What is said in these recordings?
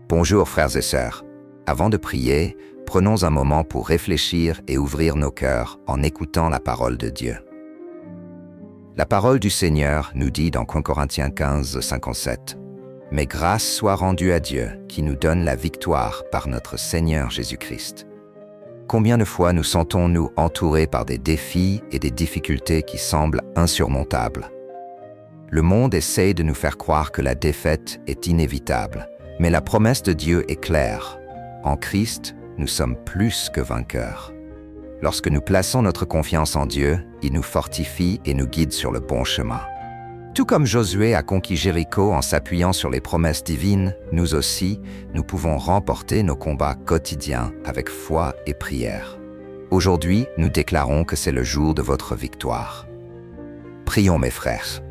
Bonjour frères et sœurs. Avant de prier, prenons un moment pour réfléchir et ouvrir nos cœurs en écoutant la parole de Dieu. La parole du Seigneur nous dit dans 1 Corinthiens 15, 57 « Mais grâce soit rendue à Dieu qui nous donne la victoire par notre Seigneur Jésus-Christ. » Combien de fois nous sentons-nous entourés par des défis et des difficultés qui semblent insurmontables? Le monde essaye de nous faire croire que la défaite est inévitable, mais la promesse de Dieu est claire. En Christ, nous sommes plus que vainqueurs. Lorsque nous plaçons notre confiance en Dieu, il nous fortifie et nous guide sur le bon chemin. Tout comme Josué a conquis Jéricho en s'appuyant sur les promesses divines, nous aussi, nous pouvons remporter nos combats quotidiens avec foi et prière. Aujourd'hui, nous déclarons que c'est le jour de votre victoire. Prions mes frères.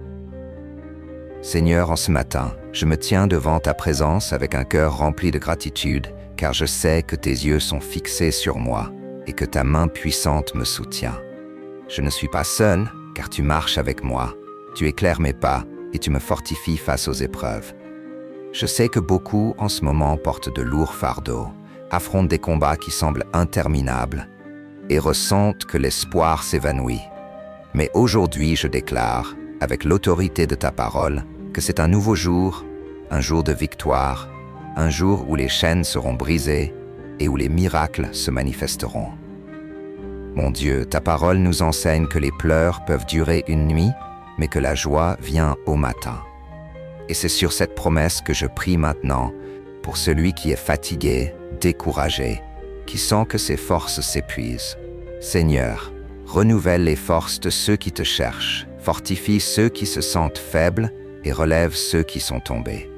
Seigneur, en ce matin, je me tiens devant ta présence avec un cœur rempli de gratitude, car je sais que tes yeux sont fixés sur moi et que ta main puissante me soutient. Je ne suis pas seul, car tu marches avec moi, tu éclaires mes pas et tu me fortifies face aux épreuves. Je sais que beaucoup en ce moment portent de lourds fardeaux, affrontent des combats qui semblent interminables et ressentent que l'espoir s'évanouit. Mais aujourd'hui, je déclare, avec l'autorité de ta parole, que c'est un nouveau jour, un jour de victoire, un jour où les chaînes seront brisées et où les miracles se manifesteront. Mon Dieu, ta parole nous enseigne que les pleurs peuvent durer une nuit, mais que la joie vient au matin. Et c'est sur cette promesse que je prie maintenant pour celui qui est fatigué, découragé, qui sent que ses forces s'épuisent. Seigneur, renouvelle les forces de ceux qui te cherchent, fortifie ceux qui se sentent faibles et relève ceux qui sont tombés.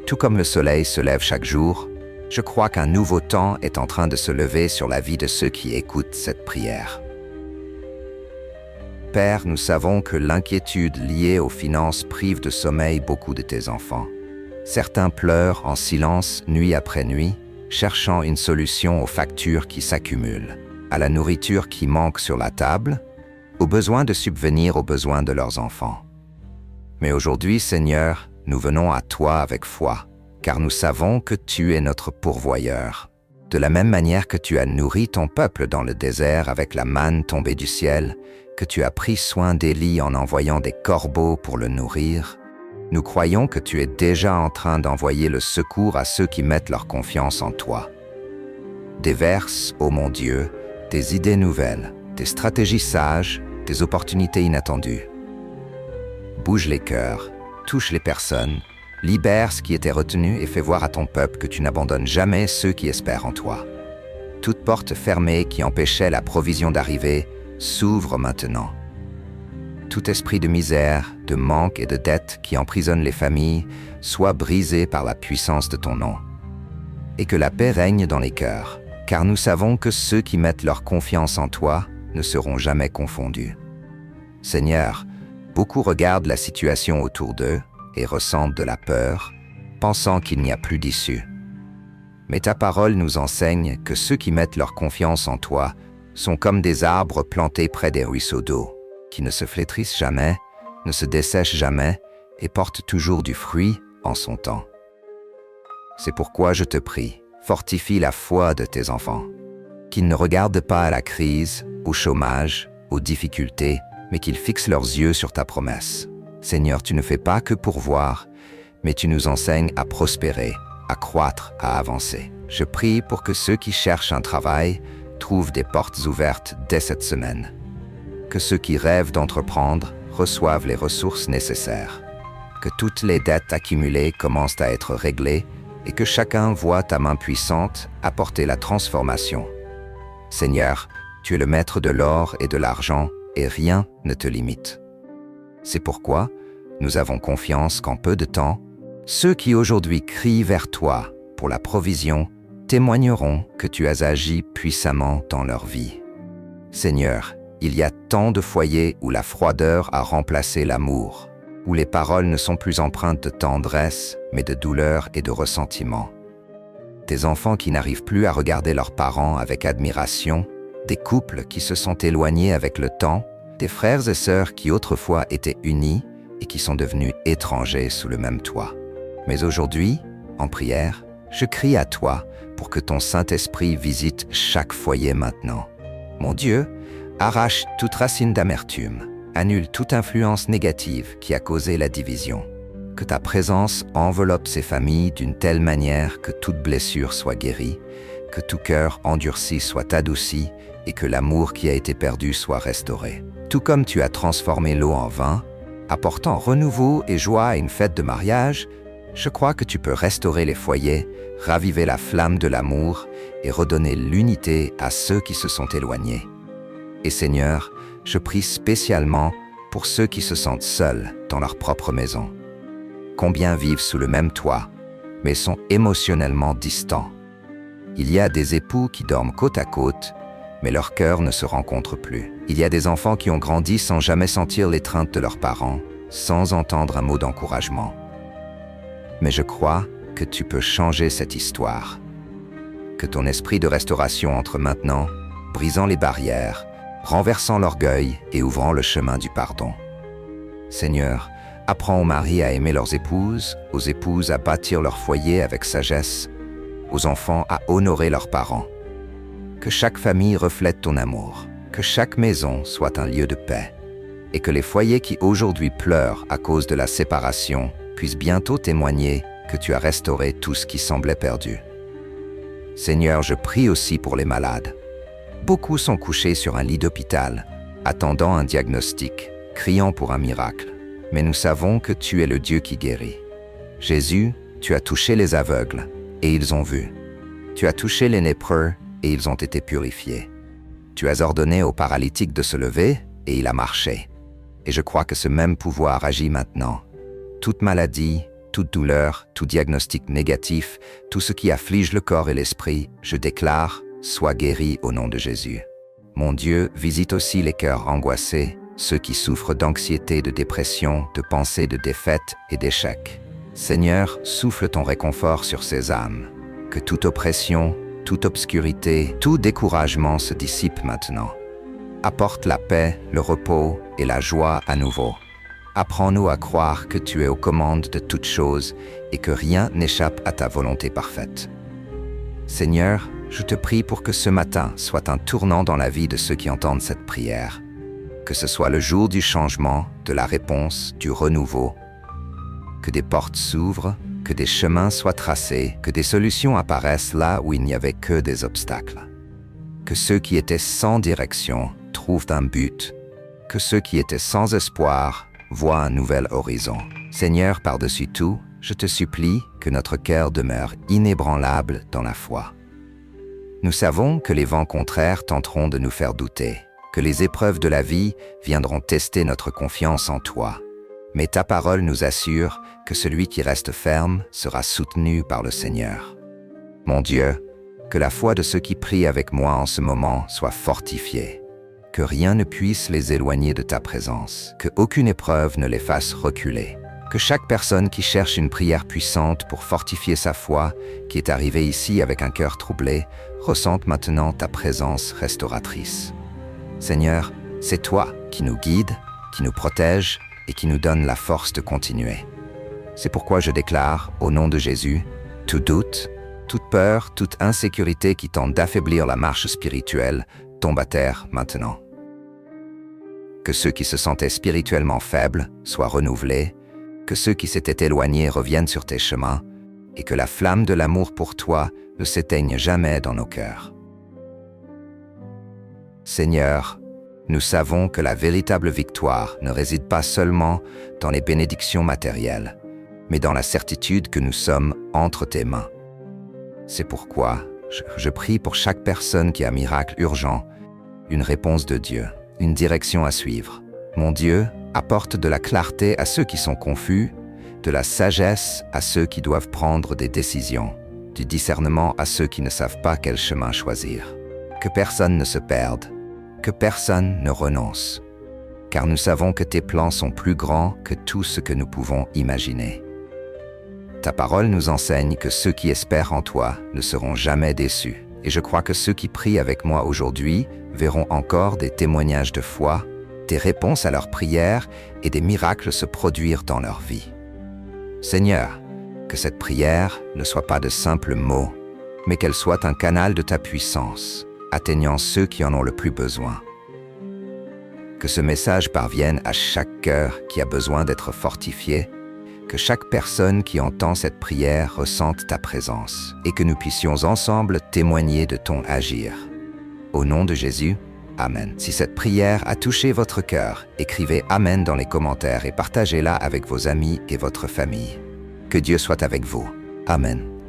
Tout comme le soleil se lève chaque jour, je crois qu'un nouveau temps est en train de se lever sur la vie de ceux qui écoutent cette prière. Père, nous savons que l'inquiétude liée aux finances prive de sommeil beaucoup de tes enfants. Certains pleurent en silence nuit après nuit, cherchant une solution aux factures qui s'accumulent, à la nourriture qui manque sur la table, au besoin de subvenir aux besoins de leurs enfants. Mais aujourd'hui, Seigneur, nous venons à toi avec foi, car nous savons que tu es notre pourvoyeur. De la même manière que tu as nourri ton peuple dans le désert avec la manne tombée du ciel, que tu as pris soin d'Élie en envoyant des corbeaux pour le nourrir, nous croyons que tu es déjà en train d'envoyer le secours à ceux qui mettent leur confiance en toi. Déverse, ô mon Dieu, des idées nouvelles, des stratégies sages, des opportunités inattendues. Bouge les cœurs, touche les personnes, libère ce qui était retenu et fais voir à ton peuple que tu n'abandonnes jamais ceux qui espèrent en toi. Toute porte fermée qui empêchait la provision d'arriver s'ouvre maintenant. Tout esprit de misère, de manque et de dette qui emprisonne les familles soit brisé par la puissance de ton nom. Et que la paix règne dans les cœurs, car nous savons que ceux qui mettent leur confiance en toi ne seront jamais confondus. Seigneur, beaucoup regardent la situation autour d'eux et ressentent de la peur, pensant qu'il n'y a plus d'issue. Mais ta parole nous enseigne que ceux qui mettent leur confiance en toi sont comme des arbres plantés près des ruisseaux d'eau, qui ne se flétrissent jamais, ne se dessèchent jamais et portent toujours du fruit en son temps. C'est pourquoi je te prie, fortifie la foi de tes enfants, qu'ils ne regardent pas à la crise, au chômage, aux difficultés, mais qu'ils fixent leurs yeux sur ta promesse. Seigneur, tu ne fais pas que pourvoir, mais tu nous enseignes à prospérer, à croître, à avancer. Je prie pour que ceux qui cherchent un travail trouvent des portes ouvertes dès cette semaine. Que ceux qui rêvent d'entreprendre reçoivent les ressources nécessaires. Que toutes les dettes accumulées commencent à être réglées et que chacun voit ta main puissante apporter la transformation. Seigneur, tu es le maître de l'or et de l'argent et rien ne te limite. C'est pourquoi nous avons confiance qu'en peu de temps, ceux qui aujourd'hui crient vers toi pour la provision témoigneront que tu as agi puissamment dans leur vie. Seigneur, il y a tant de foyers où la froideur a remplacé l'amour, où les paroles ne sont plus empreintes de tendresse, mais de douleur et de ressentiment. Des enfants qui n'arrivent plus à regarder leurs parents avec admiration, des couples qui se sont éloignés avec le temps, des frères et sœurs qui autrefois étaient unis et qui sont devenus étrangers sous le même toit. Mais aujourd'hui, en prière, je crie à toi pour que ton Saint-Esprit visite chaque foyer maintenant. Mon Dieu, arrache toute racine d'amertume, annule toute influence négative qui a causé la division. Que ta présence enveloppe ces familles d'une telle manière que toute blessure soit guérie, que tout cœur endurci soit adouci et que l'amour qui a été perdu soit restauré. Tout comme tu as transformé l'eau en vin, apportant renouveau et joie à une fête de mariage, je crois que tu peux restaurer les foyers, raviver la flamme de l'amour et redonner l'unité à ceux qui se sont éloignés. Et Seigneur, je prie spécialement pour ceux qui se sentent seuls dans leur propre maison. Combien vivent sous le même toit, mais sont émotionnellement distants. Il y a des époux qui dorment côte à côte, mais leurs cœurs ne se rencontrent plus. Il y a des enfants qui ont grandi sans jamais sentir l'étreinte de leurs parents, sans entendre un mot d'encouragement. Mais je crois que tu peux changer cette histoire. Que ton esprit de restauration entre maintenant, brisant les barrières, renversant l'orgueil et ouvrant le chemin du pardon. Seigneur, apprends aux maris à aimer leurs épouses, aux épouses à bâtir leur foyer avec sagesse, aux enfants à honorer leurs parents. Que chaque famille reflète ton amour, que chaque maison soit un lieu de paix, et que les foyers qui aujourd'hui pleurent à cause de la séparation puissent bientôt témoigner que tu as restauré tout ce qui semblait perdu. Seigneur, je prie aussi pour les malades. Beaucoup sont couchés sur un lit d'hôpital, attendant un diagnostic, criant pour un miracle. Mais nous savons que tu es le Dieu qui guérit. Jésus, tu as touché les aveugles, et ils ont vu. Tu as touché les lépreux, et ils ont été purifiés. Tu as ordonné au paralytique de se lever, et il a marché. Et je crois que ce même pouvoir agit maintenant. Toute maladie, toute douleur, tout diagnostic négatif, tout ce qui afflige le corps et l'esprit, je déclare, sois guéri au nom de Jésus. Mon Dieu, visite aussi les cœurs angoissés, ceux qui souffrent d'anxiété, de dépression, de pensées de défaite et d'échec. Seigneur, souffle ton réconfort sur ces âmes. Que toute oppression, toute obscurité, tout découragement se dissipe maintenant. Apporte la paix, le repos et la joie à nouveau. Apprends-nous à croire que tu es aux commandes de toutes choses et que rien n'échappe à ta volonté parfaite. Seigneur, je te prie pour que ce matin soit un tournant dans la vie de ceux qui entendent cette prière. Que ce soit le jour du changement, de la réponse, du renouveau. Que des portes s'ouvrent, que des chemins soient tracés, que des solutions apparaissent là où il n'y avait que des obstacles. Que ceux qui étaient sans direction trouvent un but. Que ceux qui étaient sans espoir voient un nouvel horizon. Seigneur, par-dessus tout, je te supplie que notre cœur demeure inébranlable dans la foi. Nous savons que les vents contraires tenteront de nous faire douter, que les épreuves de la vie viendront tester notre confiance en toi. Mais ta parole nous assure que celui qui reste ferme sera soutenu par le Seigneur. Mon Dieu, que la foi de ceux qui prient avec moi en ce moment soit fortifiée. Que rien ne puisse les éloigner de ta présence, que aucune épreuve ne les fasse reculer. Que chaque personne qui cherche une prière puissante pour fortifier sa foi, qui est arrivée ici avec un cœur troublé, ressente maintenant ta présence restauratrice. Seigneur, c'est toi qui nous guides, qui nous protège et qui nous donne la force de continuer. C'est pourquoi je déclare, au nom de Jésus, tout doute, toute peur, toute insécurité qui tente d'affaiblir la marche spirituelle tombe à terre maintenant. Que ceux qui se sentaient spirituellement faibles soient renouvelés, que ceux qui s'étaient éloignés reviennent sur tes chemins, et que la flamme de l'amour pour toi ne s'éteigne jamais dans nos cœurs. Seigneur, nous savons que la véritable victoire ne réside pas seulement dans les bénédictions matérielles, mais dans la certitude que nous sommes entre tes mains. C'est pourquoi je prie pour chaque personne qui a un miracle urgent, une réponse de Dieu, une direction à suivre. Mon Dieu, apporte de la clarté à ceux qui sont confus, de la sagesse à ceux qui doivent prendre des décisions, du discernement à ceux qui ne savent pas quel chemin choisir. Que personne ne se perde, que personne ne renonce, car nous savons que tes plans sont plus grands que tout ce que nous pouvons imaginer. Ta parole nous enseigne que ceux qui espèrent en toi ne seront jamais déçus. Et je crois que ceux qui prient avec moi aujourd'hui verront encore des témoignages de foi, des réponses à leurs prières et des miracles se produire dans leur vie. Seigneur, Que cette prière ne soit pas de simples mots, mais qu'elle soit un canal de ta puissance, atteignant ceux qui en ont le plus besoin. Que ce message parvienne à chaque cœur qui a besoin d'être fortifié, que chaque personne qui entend cette prière ressente ta présence et que nous puissions ensemble témoigner de ton agir. Au nom de Jésus, Amen. Si cette prière a touché votre cœur, écrivez Amen dans les commentaires et partagez-la avec vos amis et votre famille. Que Dieu soit avec vous. Amen.